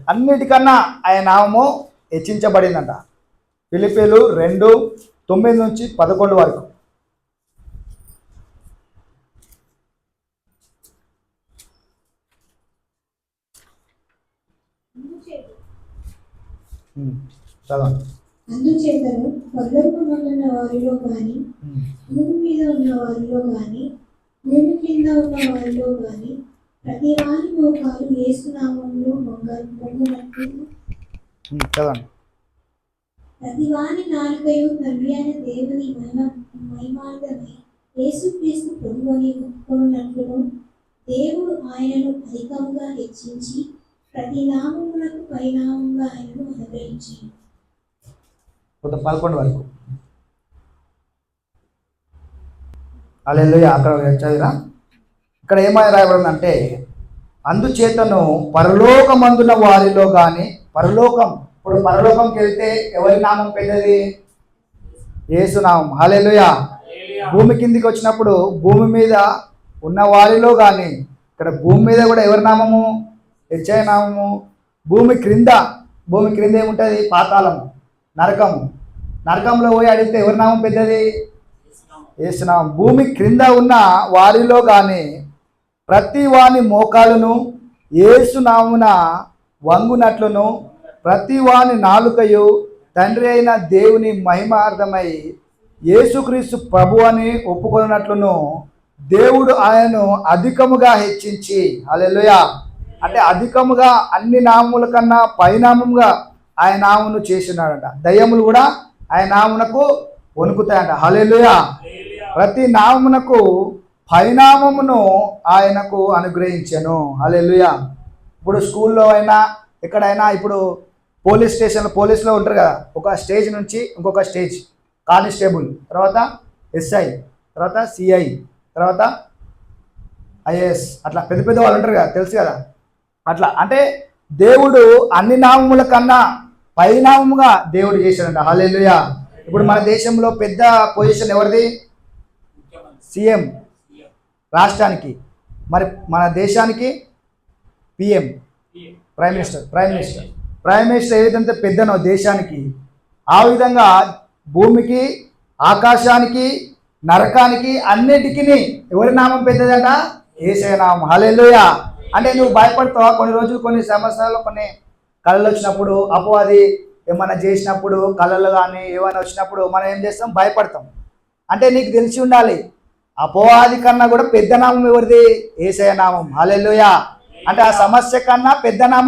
అన్నిటికన్నా ఆయన నామము హెచ్చించబడిందంట. ఫిలిప్పీలు 2:9-11 వరకు. చదవండి. అందుచేతను పరలోకమందున్న వారిలో గాని భూమి మీద ఉన్న వారిలో గాని భూమి కింద ఉన్న వారిలో గాని ప్రతి వారి మోకాలు యేసు నామములో మొంగునట్లు ప్రతి వారి నాలుకయు తండ్రి అయిన దేవుని మహిమార్థమై యేసుక్రీస్తు ప్రభువని ఒప్పుకొనున్నట్లును దేవుడు ఆయనను అధికంగా హెచ్చించి ప్రతి నామమునకు పైనామంగా ఆయనను అనుగ్రహించాడు. 11 వరకు. హల్లెలూయా. అక్కడ చదివిరా. ఇక్కడ ఏమని రాయబడిందంటే, అందుచేతను పరలోకమందున వారిలో కానీ, పరలోకం, ఇప్పుడు పరలోకంకి వెళ్తే ఎవరి నామం పెద్దది? యేసు నామం. హల్లెలూయా. భూమి కిందికి వచ్చినప్పుడు భూమి మీద ఉన్న వారిలో కానీ, ఇక్కడ భూమి మీద కూడా ఎవరి నామము? హెచ్చయ నామము. భూమి క్రింద ఏముంటుంది? పాతాళము, నరకము. నరకంలో పోయి అడిగితే ఎవరి నామం పెద్దది? యేసు నామం. భూమి క్రింద ఉన్న వారిలో కానీ ప్రతి వాని మోకాలును యేసు నామున వంగునట్లును ప్రతి వాని నాలుకయు తండ్రి అయిన దేవుని మహిమార్థమై యేసుక్రీస్తు ప్రభు అని ఒప్పుకొనున్నట్లును దేవుడు ఆయనను అధికముగా హెచ్చించి. హల్లెలూయా. అంటే అధికముగా అన్ని నామముల కన్నా పైనామంగా ఆయన నామమును చేసినాడంట. దయ్యములు కూడా ఆయన నామమునకు వణుకుతాయంట. హల్లెలూయా. ప్రతి నామమునకు పైనామమును ఆయనకు అనుగ్రహించెను. హల్లెలూయా. ఇప్పుడు స్కూల్లో అయినా ఎక్కడైనా, ఇప్పుడు పోలీస్ స్టేషన్లో పోలీసులో ఉంటారు కదా, ఒక స్టేజ్ నుంచి ఇంకొక స్టేజ్, కానిస్టేబుల్, తర్వాత ఎస్ఐ, తర్వాత సిఐ, తర్వాత ఐఏఎస్, అట్లా పెద్ద పెద్ద వాళ్ళు ఉంటారు కదా, తెలుసు కదా. అట్లా అంటే దేవుడు అన్ని నామముల కన్నా పైనామముగా దేవుడు చేశాడంట. హల్లెలూయా. ఇప్పుడు మన దేశంలో పెద్ద పొజిషన్ ఎవరిది? సీఎం రాష్ట్రానికి, మరి మన దేశానికి పిఎం, ప్రైమ్ మినిస్టర్ ఏ విధంగా పెద్దనో దేశానికి, ఆ విధంగా భూమికి, ఆకాశానికి, నరకానికి, అన్నిటికీ ఎవరి నామం పెద్దదట? యేసయ్య నామం. హల్లెలూయా. అంటే నువ్వు భయపడతావా? కొన్ని రోజులు, కొన్ని సంవత్సరాలు, కొన్ని కళలు వచ్చినప్పుడు, అపవాది ఏమైనా చేసినప్పుడు, కళలు కానీ ఏమైనా వచ్చినప్పుడు మనం ఏం చేస్తాం? భయపడతాం. అంటే నీకు తెలిసి ఉండాలి, అపవాది కన్నా కూడా పెద్ద నామం ఎవరిది? యేసయ్య నామం. హల్లెలూయా. అంటే ఆ సమస్య కన్నా పెద్ద నామం